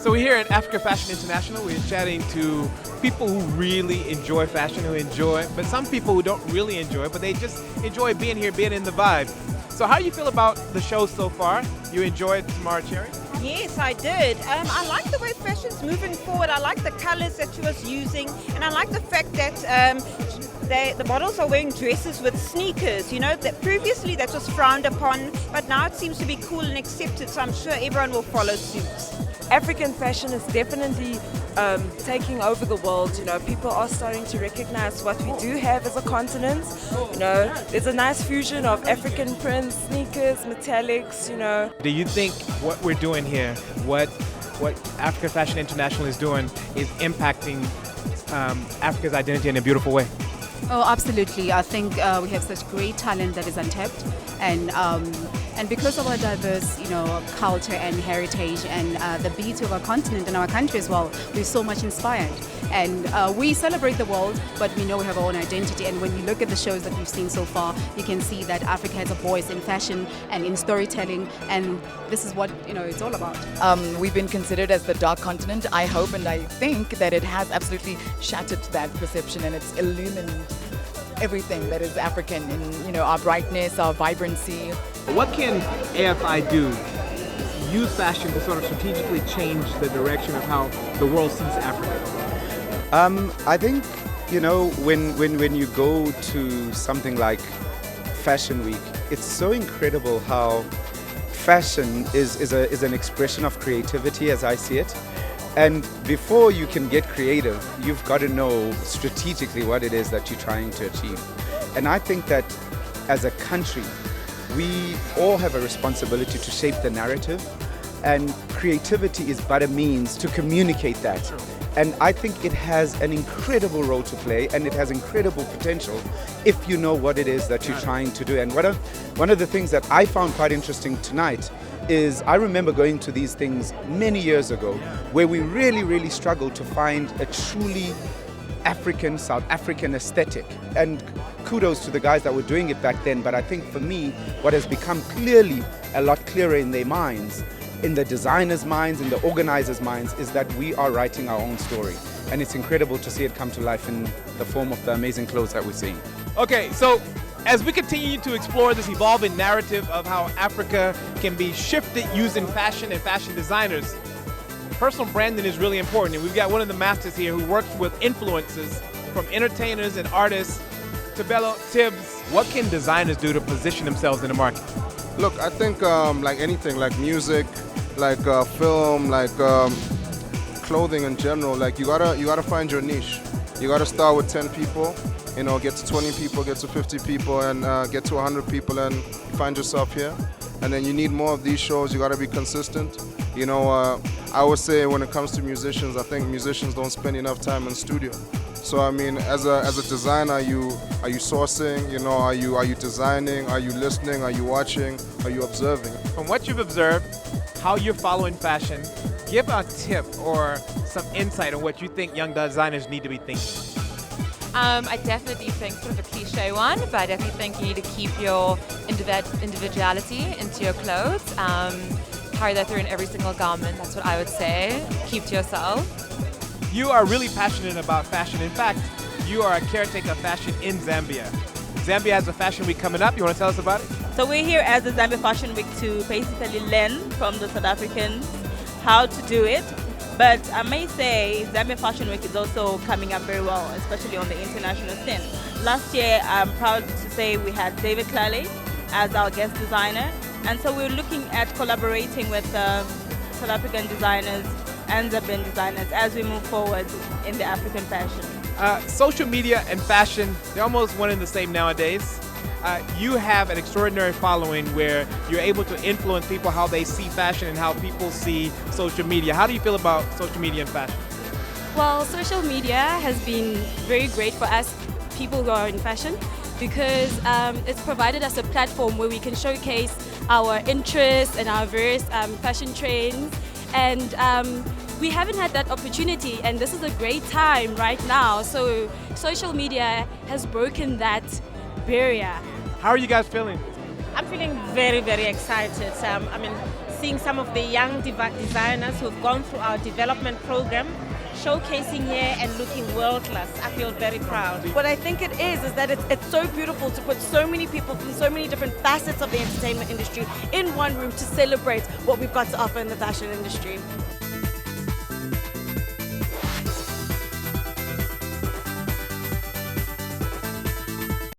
So we're here at Africa Fashion International. We're chatting to people who really enjoy fashion, but some people who don't really enjoy it, but they just enjoy being here, being in the vibe. So how do you feel about the show so far? You enjoyed Tamara Cherry? Yes, I did. I like the way fashion's moving forward. I like the colors that she was using, and I like the fact that the models are wearing dresses with sneakers. You know, that previously that was frowned upon, but now it seems to be cool and accepted, so I'm sure everyone will follow suit. African fashion is definitely taking over the world. You know, people are starting to recognize what we do have as a continent. You know, there's a nice fusion of African prints, sneakers, metallics, you know. Do you think what we're doing here, what Africa Fashion International is doing, is impacting Africa's identity in a beautiful way? Oh, absolutely. I think we have such great talent that is untapped, and because of our diverse, culture and heritage, and the beauty of our continent and our country as well, we're so much inspired. And we celebrate the world, but we know we have our own identity. And when you look at the shows that we've seen so far, you can see that Africa has a voice in fashion and in storytelling, and this is what it's all about. We've been considered as the dark continent. I hope and I think that it has absolutely shattered that perception, and it's illumined everything that is African in our brightness, our vibrancy. What can AFI do? Use fashion to sort of strategically change the direction of how the world sees Africa? I think, when you go to something like Fashion Week, it's so incredible how fashion is an expression of creativity as I see it. And before you can get creative, you've got to know strategically what it is that you're trying to achieve. And I think that as a country, we all have a responsibility to shape the narrative, and creativity is but a means to communicate that. And I think it has an incredible role to play, and it has incredible potential if you know what it is that you're trying to do. And one of the things that I found quite interesting tonight is I remember going to these things many years ago where we really, really struggled to find a truly African, South African aesthetic. And kudos to the guys that were doing it back then. But I think for me, what has become clearly a lot clearer in their minds, in the designers' minds, in the organizers' minds, is that we are writing our own story. And it's incredible to see it come to life in the form of the amazing clothes that we're seeing. Okay, so as we continue to explore this evolving narrative of how Africa can be shifted using fashion and fashion designers, personal branding is really important. And we've got one of the masters here who works with influencers, from entertainers and artists to Bello Tibbs. What can designers do to position themselves in the market? Look, I think like anything, like music, like film, like clothing in general, like you gotta find your niche. You gotta start with 10 people, get to 20 people, get to 50 people, and get to 100 people, and you find yourself here. And then you need more of these shows. You gotta be consistent. I would say when it comes to musicians, I think musicians don't spend enough time in studio. So I mean, as a designer, are you sourcing? Are you designing? Are you listening? Are you watching? Are you observing? From what you've observed, how you're following fashion, give a tip or some insight on what you think young designers need to be thinking. I definitely think, sort of a cliche one, but I definitely think you need to keep your individuality into your clothes. Carry that through in every single garment. That's what I would say. Keep to yourself. You are really passionate about fashion. In fact, you are a caretaker of fashion in Zambia. Zambia has a fashion week coming up. You want to tell us about it? So we're here as the Zambia Fashion Week to basically learn from the South Africans how to do it. But I may say Zambia Fashion Week is also coming up very well, especially on the international scene. Last year, I'm proud to say we had David Clalley as our guest designer. And so we're looking at collaborating with South African designers and Zambian designers as we move forward in the African fashion. Social media and fashion, they're almost one and the same nowadays. You have an extraordinary following where you're able to influence people how they see fashion and how people see social media. How do you feel about social media and fashion? Well, social media has been very great for us people who are in fashion because it's provided us a platform where we can showcase our interests and our various fashion trends. And we haven't had that opportunity, and this is a great time right now. So social media has broken that barrier. How are you guys feeling? I'm feeling very, very excited. seeing some of the young designers who have gone through our development program, showcasing here and looking world class. I feel very proud. What I think it is that it's so beautiful to put so many people from so many different facets of the entertainment industry in one room to celebrate what we've got to offer in the fashion industry.